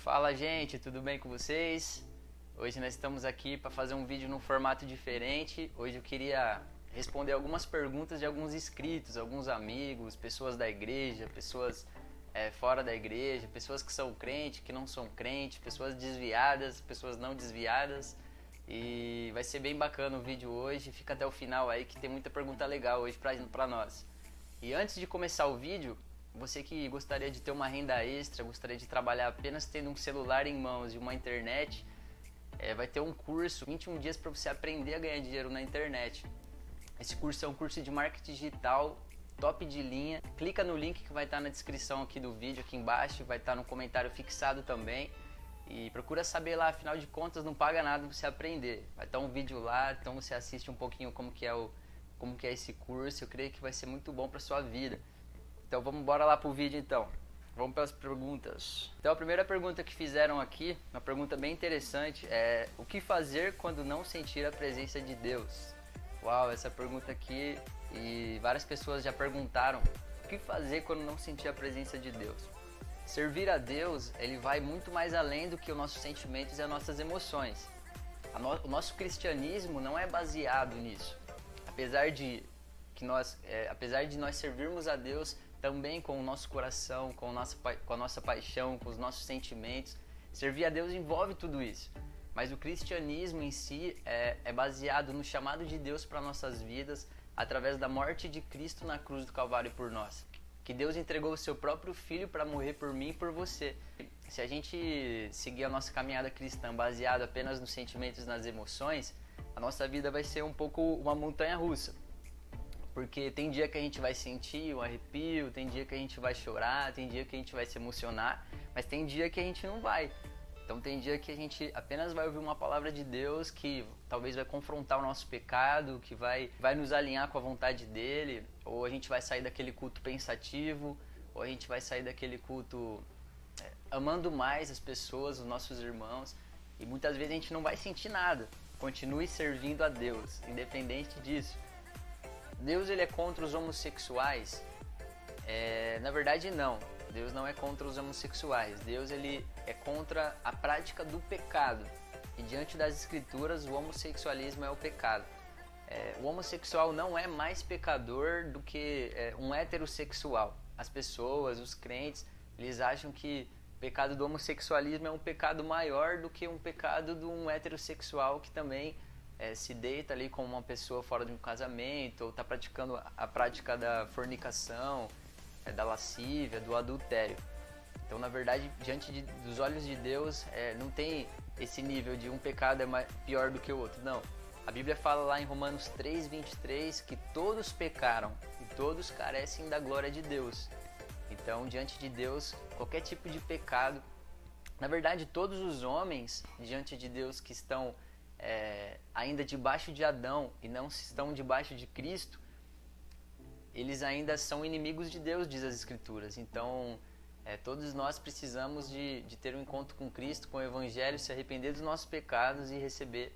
Fala, gente, tudo bem com vocês? Hoje nós estamos aqui para fazer um vídeo num formato diferente. Hoje eu queria responder algumas perguntas de alguns inscritos, alguns amigos, pessoas da igreja, pessoas fora da igreja, pessoas que são crentes, que não são crentes, pessoas desviadas, pessoas não desviadas. E vai ser bem bacana o vídeo hoje, fica até o final aí que tem muita pergunta legal hoje pra nós. E antes de começar o vídeo, você que gostaria de ter uma renda extra, gostaria de trabalhar apenas tendo um celular em mãos e uma internet, vai ter um curso, 21 dias para você aprender a ganhar dinheiro na internet. Esse curso é um curso de marketing digital, top de linha. Clica no link que vai estar na descrição aqui do vídeo, aqui embaixo, vai estar no comentário fixado também. E procura saber lá, afinal de contas não paga nada pra você aprender. Vai estar um vídeo lá, então você assiste um pouquinho como que é esse curso. Eu creio que vai ser muito bom para sua vida. Então vamos embora lá pro vídeo então. Vamos para as perguntas. Então a primeira pergunta que fizeram aqui, uma pergunta bem interessante, é: o que fazer quando não sentir a presença de Deus? Uau, essa pergunta aqui, e várias pessoas já perguntaram: o que fazer quando não sentir a presença de Deus? Servir a Deus, ele vai muito mais além do que os nossos sentimentos e as nossas emoções. O nosso cristianismo não é baseado nisso. Apesar de nós servirmos a Deus também com o nosso coração, com a nossa paixão, com os nossos sentimentos, servir a Deus envolve tudo isso. Mas o cristianismo em si é baseado no chamado de Deus para nossas vidas através da morte de Cristo na cruz do Calvário por nós. Que Deus entregou o seu próprio Filho para morrer por mim e por você. Se a gente seguir a nossa caminhada cristã baseada apenas nos sentimentos e nas emoções, a nossa vida vai ser um pouco uma montanha russa. Porque tem dia que a gente vai sentir um arrepio, tem dia que a gente vai chorar, tem dia que a gente vai se emocionar, mas tem dia que a gente não vai. Então tem dia que a gente apenas vai ouvir uma palavra de Deus que talvez vai confrontar o nosso pecado, que vai nos alinhar com a vontade dele, ou a gente vai sair daquele culto pensativo, ou a gente vai sair daquele culto amando mais as pessoas, os nossos irmãos, e muitas vezes a gente não vai sentir nada. Continue servindo a Deus, independente disso. Deus ele é contra os homossexuais? Na verdade não. Deus não é contra os homossexuais. Deus ele é contra a prática do pecado. E diante das escrituras, o homossexualismo é o pecado. O homossexual não é mais pecador do que um heterossexual. As pessoas, os crentes, eles acham que o pecado do homossexualismo é um pecado maior do que um pecado de um heterossexual que também se deita ali com uma pessoa fora de um casamento, ou está praticando a prática da fornicação, da lascívia, do adultério. Então, na verdade, dos olhos de Deus, não tem esse nível de um pecado é pior do que o outro. Não. A Bíblia fala lá em Romanos 3:23 que todos pecaram e todos carecem da glória de Deus. Então, diante de Deus, qualquer tipo de pecado, na verdade, todos os homens diante de Deus que estão ainda debaixo de Adão e não estão debaixo de Cristo, eles ainda são inimigos de Deus, diz as Escrituras. Então, todos nós precisamos de ter um encontro com Cristo, com o Evangelho, se arrepender dos nossos pecados e receber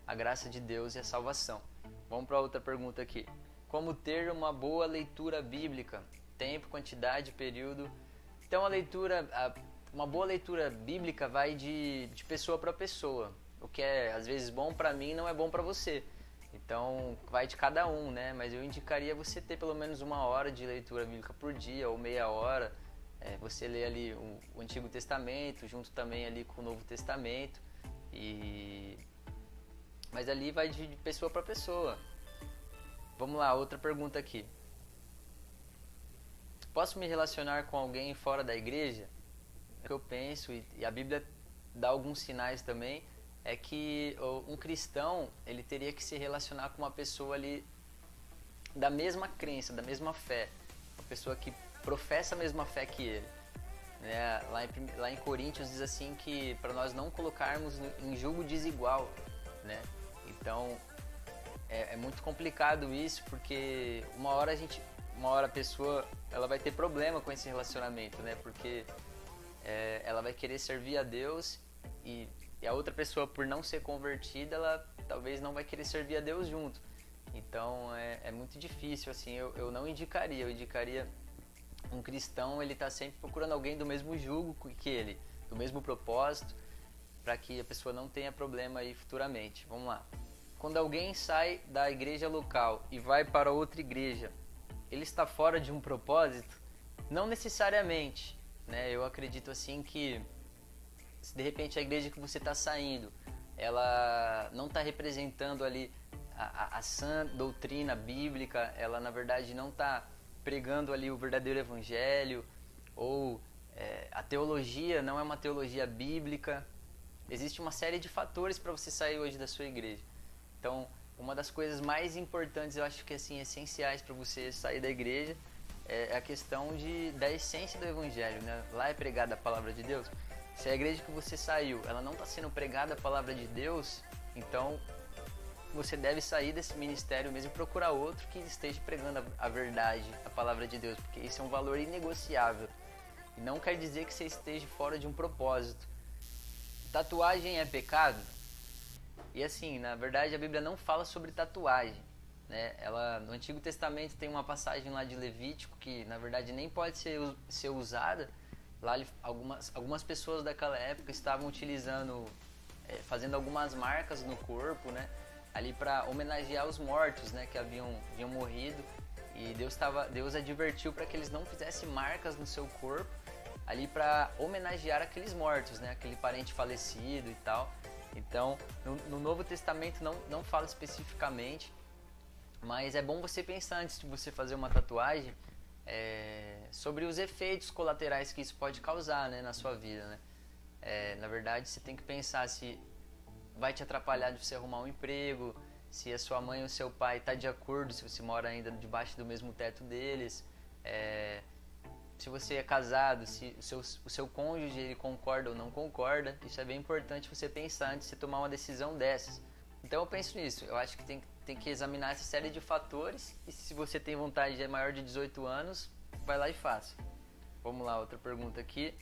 a graça de Deus e a salvação. Vamos para outra pergunta aqui. Como ter uma boa leitura bíblica? Tempo, quantidade, período. Então, uma boa leitura bíblica vai de pessoa para pessoa. O que é às vezes bom para mim não é bom para você. Então vai de cada um, né? Mas eu indicaria você ter pelo menos 1 hora de leitura bíblica por dia, ou meia hora. Você lê ali o Antigo Testamento, junto também ali com o Novo Testamento. Mas ali vai de pessoa para pessoa. Vamos lá, outra pergunta aqui. Posso me relacionar com alguém fora da igreja? O que eu penso, e a Bíblia dá alguns sinais também, é que um cristão ele teria que se relacionar com uma pessoa ali da mesma crença, da mesma fé, uma pessoa que professa a mesma fé que ele, né? Lá em Coríntios diz assim que para nós não colocarmos em julgo desigual, né? Então é muito complicado isso, porque uma hora a pessoa ela vai ter problema com esse relacionamento, né? Porque ela vai querer servir a Deus e a outra pessoa, por não ser convertida, ela talvez não vai querer servir a Deus junto. Então é muito difícil, assim, eu não indicaria. Eu indicaria um cristão, ele está sempre procurando alguém do mesmo jugo que ele, do mesmo propósito, para que a pessoa não tenha problema aí futuramente. Vamos lá. Quando alguém sai da igreja local e vai para outra igreja, ele está fora de um propósito? Não necessariamente, né? Eu acredito assim que se de repente a igreja que você está saindo, ela não está representando ali a sã doutrina bíblica, ela na verdade não está pregando ali o verdadeiro evangelho, ou a teologia não é uma teologia bíblica. Existe uma série de fatores para você sair hoje da sua igreja. Então, uma das coisas mais importantes, eu acho que assim, essenciais para você sair da igreja é a questão da essência do evangelho, né? Lá é pregada a palavra de Deus. Se a igreja que você saiu, ela não está sendo pregada a palavra de Deus, então você deve sair desse ministério mesmo e procurar outro que esteja pregando a verdade, a palavra de Deus, porque isso é um valor inegociável. E não quer dizer que você esteja fora de um propósito. Tatuagem é pecado? E assim, na verdade a Bíblia não fala sobre tatuagem, né? No Antigo Testamento tem uma passagem lá de Levítico que na verdade nem pode ser usada. Lá algumas pessoas daquela época estavam utilizando, fazendo algumas marcas no corpo, né? Ali para homenagear os mortos, né? Que haviam morrido. E Deus advertiu para que eles não fizessem marcas no seu corpo, ali para homenagear aqueles mortos, né? Aquele parente falecido e tal. Então, no Novo Testamento não fala especificamente, mas é bom você pensar antes de você fazer uma tatuagem sobre os efeitos colaterais que isso pode causar, né, na sua vida, né? Na verdade, você tem que pensar se vai te atrapalhar de você arrumar um emprego, se a sua mãe ou seu pai está de acordo, se você mora ainda debaixo do mesmo teto deles, se você é casado, se o seu cônjuge ele concorda ou não concorda. Isso é bem importante você pensar antes de você tomar uma decisão dessas. Então eu penso nisso, eu acho que tem que examinar essa série de fatores, e se você tem vontade de maior de 18 anos, vai lá e faça. Vamos lá, outra pergunta aqui.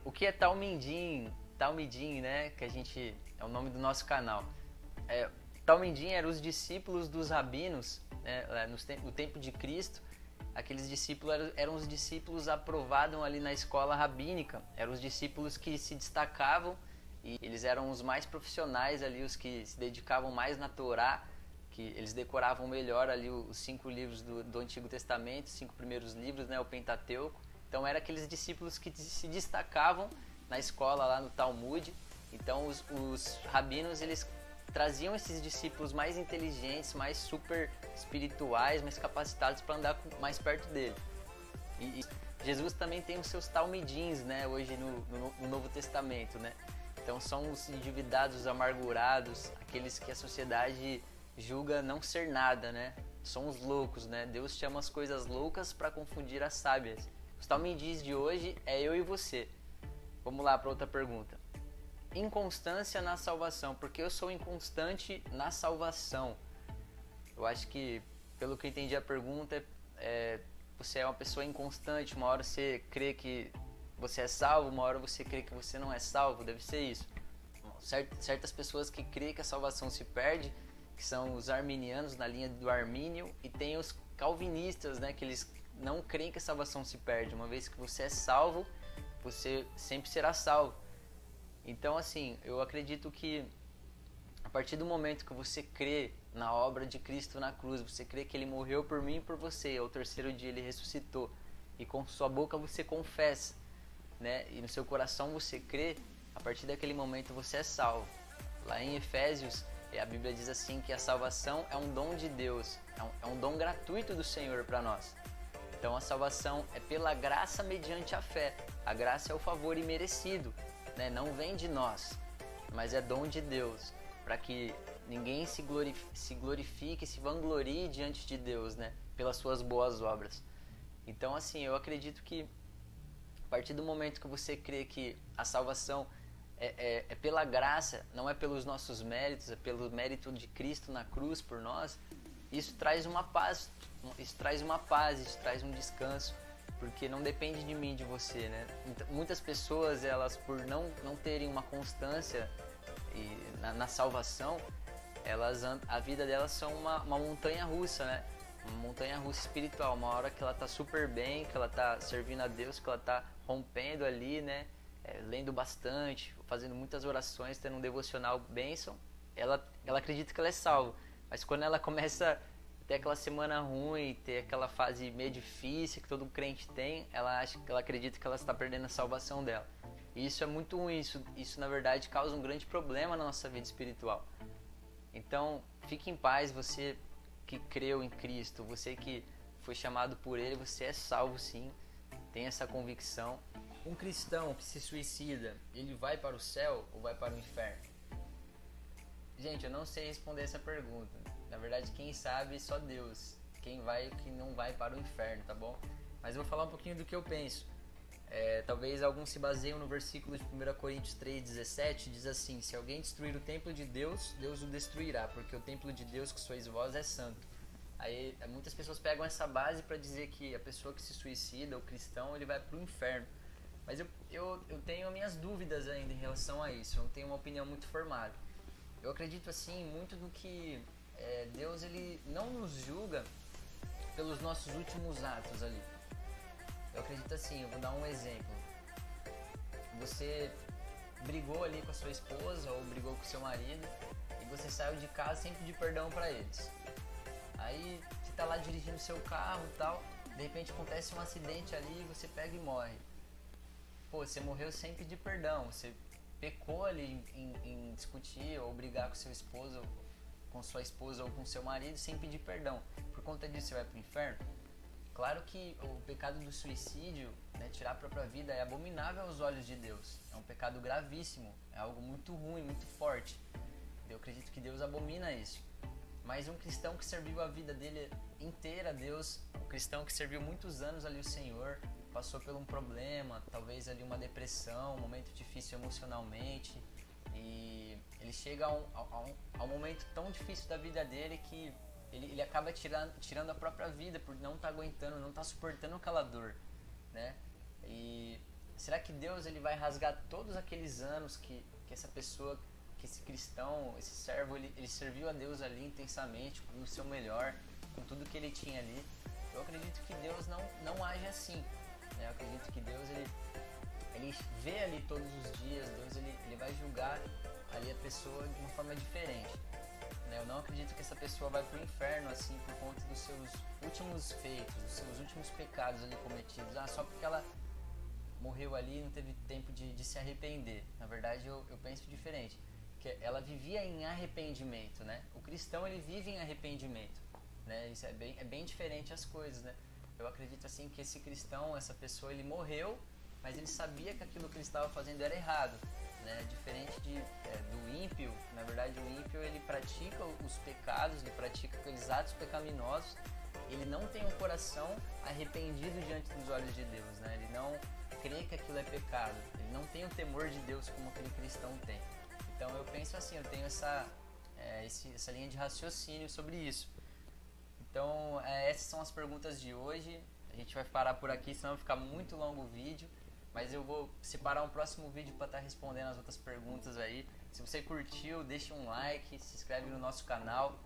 O que é Talmidim? Talmidim, né? Que é o nome do nosso canal. Talmidim eram os discípulos dos rabinos, né? No tempo de Cristo. Aqueles discípulos eram os discípulos aprovados ali na escola rabínica. Eram os discípulos que se destacavam e eles eram os mais profissionais ali, os que se dedicavam mais na Torá, que eles decoravam melhor ali os 5 livros do Antigo Testamento, os 5 primeiros livros, né, o Pentateuco. Então eram aqueles discípulos que se destacavam na escola lá no Talmud. Então os rabinos eles traziam esses discípulos mais inteligentes, mais super espirituais, mais capacitados para andar mais perto dele. E Jesus também tem os seus talmidins, né, hoje no Novo Testamento, né? Então são os endividados, amargurados, aqueles que a sociedade julga não ser nada, né? São os loucos, né? Deus chama as coisas loucas para confundir as sábias. Os talmidins de hoje é eu e você. Vamos lá para outra pergunta. Inconstância na salvação. Porque eu sou inconstante na salvação. Eu acho que, pelo que eu entendi a pergunta, você é uma pessoa inconstante. Uma hora você crê que você é salvo, uma hora você crê que você não é salvo. Deve ser isso. Certas pessoas que creem que a salvação se perde, que são os arminianos, na linha do Armínio, e tem os calvinistas, né, que eles não creem que a salvação se perde. Uma vez que você é salvo, você sempre será salvo. Então, assim, eu acredito que a partir do momento que você crê na obra de Cristo na cruz, você crê que Ele morreu por mim e por você, ao terceiro dia Ele ressuscitou, e com sua boca você confessa, né, e no seu coração você crê, a partir daquele momento você é salvo. Lá em Efésios, a Bíblia diz assim que a salvação é um dom de Deus, é um dom gratuito do Senhor para nós. Então a salvação é pela graça mediante a fé. A graça é o favor imerecido, né? Não vem de nós, mas é dom de Deus, para que ninguém se glorifique, se vanglorie diante de Deus, né? Pelas suas boas obras. Então assim, eu acredito que a partir do momento que você crê que a salvação é pela graça, não é pelos nossos méritos, é pelo mérito de Cristo na cruz por nós, isso traz uma paz, isso traz um descanso, porque não depende de mim, de você, né? Muitas pessoas, elas por não terem uma constância na salvação, a vida delas são uma montanha russa, né? Uma montanha russa espiritual, uma hora que ela tá super bem, que ela tá servindo a Deus, que ela tá rompendo ali, né? lendo bastante, fazendo muitas orações, tendo um devocional bênção, ela acredita que ela é salva. Mas quando ela começa a ter aquela semana ruim, ter aquela fase meio difícil que todo crente tem, ela acredita que ela está perdendo a salvação dela. E isso é muito ruim, isso na verdade causa um grande problema na nossa vida espiritual. Então, fique em paz, você que creu em Cristo, você que foi chamado por Ele, você é salvo sim, tem essa convicção. Um cristão que se suicida, ele vai para o céu ou vai para o inferno? Gente, eu não sei responder essa pergunta. Na verdade, quem sabe é só Deus. Quem vai e quem não vai para o inferno, tá bom? Mas eu vou falar um pouquinho do que eu penso. Talvez alguns se baseiam no versículo de 1 Coríntios 3,17, diz assim: se alguém destruir o templo de Deus, Deus o destruirá, porque o templo de Deus que sois vós é santo. Aí muitas pessoas pegam essa base para dizer que a pessoa que se suicida, o cristão, ele vai para o inferno. Mas eu tenho minhas dúvidas ainda em relação a isso, eu não tenho uma opinião muito formada. Eu acredito assim muito no que Deus ele não nos julga pelos nossos últimos atos ali. Eu acredito assim, eu vou dar um exemplo. Você brigou ali com a sua esposa ou brigou com o seu marido e você saiu de casa sem pedir perdão para eles. Aí você tá lá dirigindo seu carro e tal, de repente acontece um acidente ali e você pega e morre. Pô, você morreu sem pedir perdão, você pecou ali em discutir ou brigar com seu esposo, com sua esposa ou com seu marido sem pedir perdão. Por conta disso você vai pro inferno? Claro que o pecado do suicídio, né, tirar a própria vida, é abominável aos olhos de Deus. É um pecado gravíssimo, é algo muito ruim, muito forte. Eu acredito que Deus abomina isso. Mas um cristão que serviu a vida dele inteira a Deus, um cristão que serviu muitos anos ali o Senhor, passou por um problema, talvez ali uma depressão, um momento difícil emocionalmente, e ele chega a um momento tão difícil da vida dele que ele acaba tirando a própria vida por não estar aguentando, não estar suportando aquela dor, né? E será que Deus ele vai rasgar todos aqueles anos que essa pessoa, que esse cristão, esse servo, ele serviu a Deus ali intensamente, com o seu melhor, com tudo que ele tinha ali? Eu acredito que Deus não age assim, né? Eu acredito que Deus ele vê ali todos os dias, Deus ele vai julgar ali a pessoa de uma forma diferente. Eu não acredito que essa pessoa vai pro inferno assim por conta dos seus últimos feitos, dos seus últimos pecados ali cometidos. Só porque ela morreu ali e não teve tempo de se arrepender. Na verdade, eu penso diferente. Que ela vivia em arrependimento, né? O cristão, ele vive em arrependimento, né? Isso é bem diferente as coisas, né? Eu acredito assim que esse cristão, essa pessoa, ele morreu, mas ele sabia que aquilo que ele estava fazendo era errado. Né? Diferente do ímpio, na verdade o ímpio ele pratica os pecados, ele pratica aqueles atos pecaminosos, ele não tem um coração arrependido diante dos olhos de Deus, né? Ele não crê que aquilo é pecado, ele não tem o temor de Deus como aquele cristão tem. Então eu penso assim, eu tenho essa linha de raciocínio sobre isso. Então essas são as perguntas de hoje, a gente vai parar por aqui, senão vai ficar muito longo o vídeo. Mas eu vou separar um próximo vídeo para estar respondendo as outras perguntas aí. Se você curtiu, deixa um like, se inscreve no nosso canal.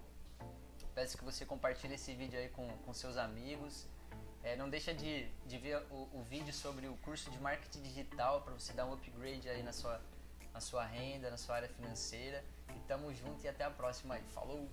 Peço que você compartilhe esse vídeo aí com seus amigos. Não deixa de ver o vídeo sobre o curso de marketing digital para você dar um upgrade aí na sua renda, na sua área financeira. E tamo junto e até a próxima aí. Falou!